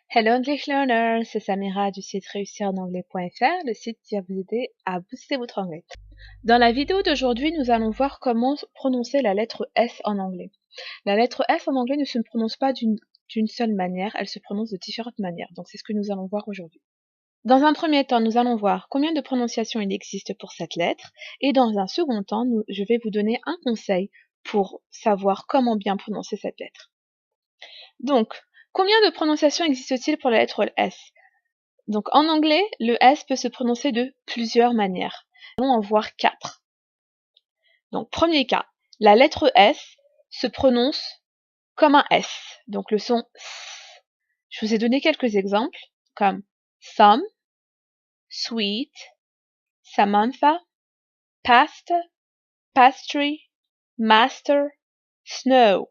Hello English Learners, c'est Samira du site réussirenanglais.fr, le site qui va vous aider à booster votre anglais. Dans la vidéo d'aujourd'hui, nous allons voir comment prononcer la lettre S en anglais. La lettre S en anglais ne se prononce pas d'une seule manière, elle se prononce de différentes manières, donc c'est ce que nous allons voir aujourd'hui. Dans un premier temps, nous allons voir combien de prononciations il existe pour cette lettre, et dans un second temps, je vais vous donner un conseil pour savoir comment bien prononcer cette lettre. Donc, combien de prononciations existe-t-il pour la lettre S? Donc en anglais, le S peut se prononcer de plusieurs manières. Nous allons en voir 4. Donc premier cas, la lettre S se prononce comme un S, donc le son S. Je vous ai donné quelques exemples comme some, sweet, Samantha, past, pastry, master, snow.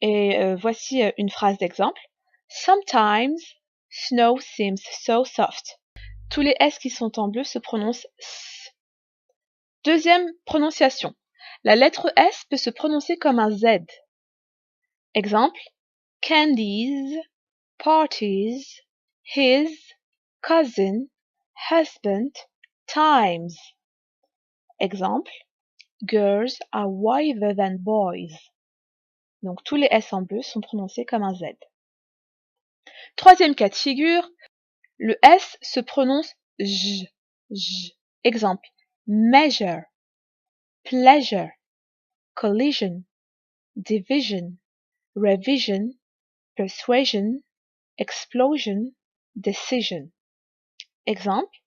Et voici une phrase d'exemple. Sometimes snow seems so soft. Tous les S qui sont en bleu se prononcent S. Deuxième prononciation. La lettre S peut se prononcer comme un Z. Exemple, candies, parties, his, cousin, husband, times. Exemple, girls are wiser than boys. Donc tous les S en bleu sont prononcés comme un Z. Troisième cas de figure, le S se prononce J. J. Exemple, measure, pleasure, collision, division, revision, persuasion, explosion, decision. Exemple,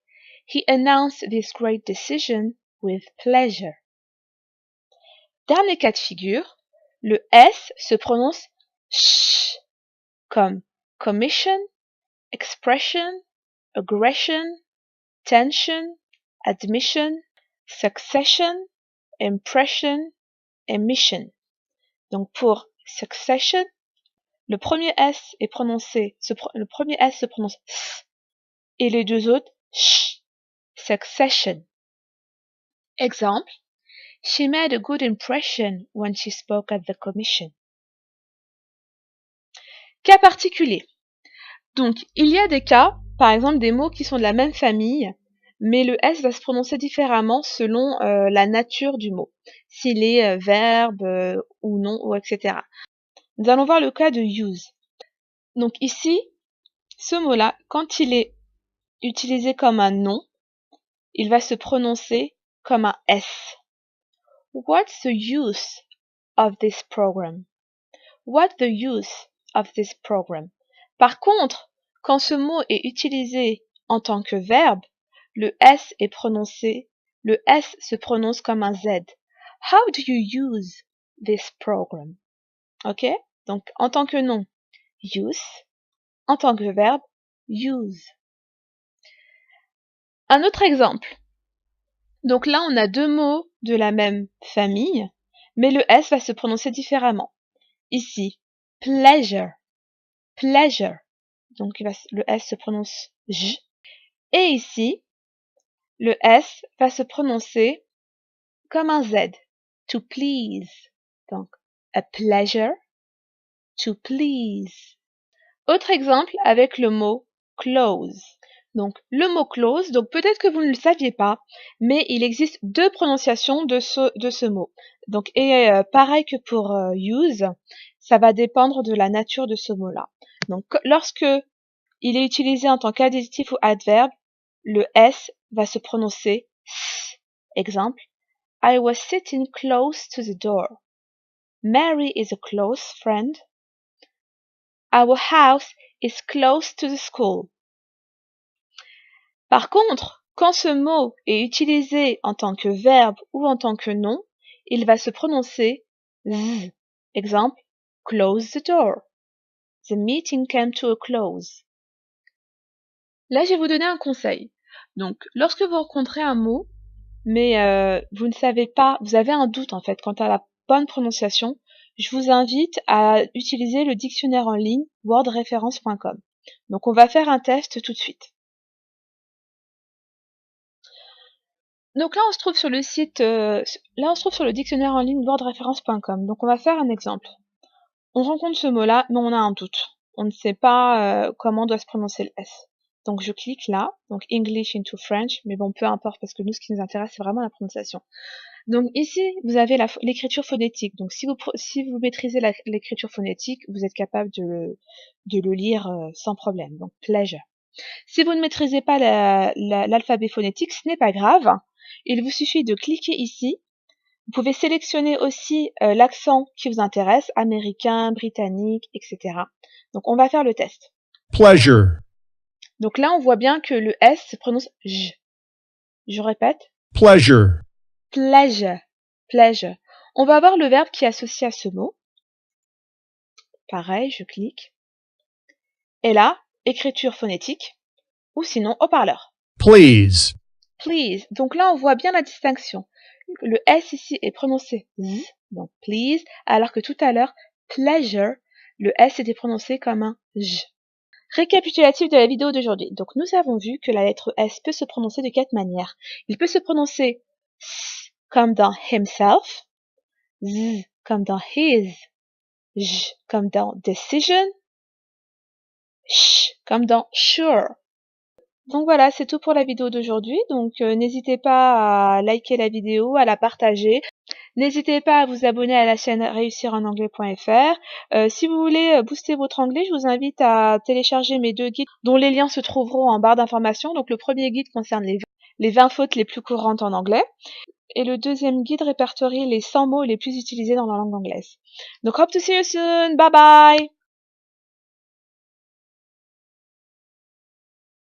he announced this great decision with pleasure. Dernier cas de figure, le S se prononce ch, comme commission, expression, aggression, tension, admission, succession, impression, emission. Donc pour succession, le premier S se prononce S et les deux autres sh. Succession. Exemple, she made a good impression when she spoke at the commission. Cas particulier. Donc, il y a des cas, par exemple des mots qui sont de la même famille, mais le S va se prononcer différemment selon la nature du mot, s'il est verbe ou non, ou etc. Nous allons voir le cas de use. Donc ici, ce mot-là, quand il est utilisé comme un nom, il va se prononcer comme un S. What's the use of this program? What's the use of this program? Par contre, quand ce mot est utilisé en tant que verbe, le S se prononce comme un Z. How do you use this program? Ok? Donc, en tant que nom, use. En tant que verbe, use. Un autre exemple. Donc là, on a deux mots de la même famille, mais le S va se prononcer différemment. Ici, pleasure. Pleasure. Donc le S se prononce J. Et ici, le S va se prononcer comme un Z. To please. Donc, a pleasure. To please. Autre exemple avec le mot close. Donc, le mot close, donc peut-être que vous ne le saviez pas, mais il existe deux prononciations de ce mot. Donc, et pareil que pour use, ça va dépendre de la nature de ce mot-là. Donc, lorsque il est utilisé en tant qu'adjectif ou adverbe, le S va se prononcer S. Exemple, I was sitting close to the door. Mary is a close friend. Our house is close to the school. Par contre, quand ce mot est utilisé en tant que verbe ou en tant que nom, il va se prononcer Z. Exemple, close the door. The meeting came to a close. Là, je vais vous donner un conseil. Donc, lorsque vous rencontrez un mot, mais vous ne savez pas, vous avez un doute en fait quant à la bonne prononciation, je vous invite à utiliser le dictionnaire en ligne wordreference.com. Donc, on va faire un test tout de suite. Donc là, on se trouve sur le site, sur le dictionnaire en ligne wordreference.com. Donc on va faire un exemple. On rencontre ce mot-là, mais on a un doute. on ne sait pas comment doit se prononcer le S. Donc je clique là, donc English into French, mais bon, peu importe, parce que nous, ce qui nous intéresse, c'est vraiment la prononciation. Donc ici, vous avez l'écriture phonétique. Donc si vous maîtrisez l'écriture phonétique, vous êtes capable de le lire sans problème. Donc pleasure. Si vous ne maîtrisez pas l'alphabet phonétique, ce n'est pas grave. Il vous suffit de cliquer ici. Vous pouvez sélectionner aussi l'accent qui vous intéresse, américain, britannique, etc. Donc on va faire le test. Pleasure. Donc là, on voit bien que le S se prononce J. Je répète. Pleasure. Pleasure. Pleasure. On va avoir le verbe qui est associé à ce mot. Pareil, je clique. Et là, écriture phonétique, ou sinon haut-parleur. Please. Please. Donc là, on voit bien la distinction. Le S ici est prononcé Z, donc please, alors que tout à l'heure, pleasure, le S était prononcé comme un J. Récapitulatif de la vidéo d'aujourd'hui. Donc nous avons vu que la lettre S peut se prononcer de 4 manières. Il peut se prononcer S comme dans himself, Z comme dans his, J comme dans decision, Sh comme dans sure. Donc voilà, c'est tout pour la vidéo d'aujourd'hui. Donc n'hésitez pas à liker la vidéo, à la partager. N'hésitez pas à vous abonner à la chaîne réussirenanglais.fr. Si vous voulez booster votre anglais, je vous invite à télécharger mes 2 guides dont les liens se trouveront en barre d'informations. Donc le premier guide concerne les 20 fautes les plus courantes en anglais. Et le deuxième guide répertorie les 100 mots les plus utilisés dans la langue anglaise. Donc hope to see you soon. Bye bye!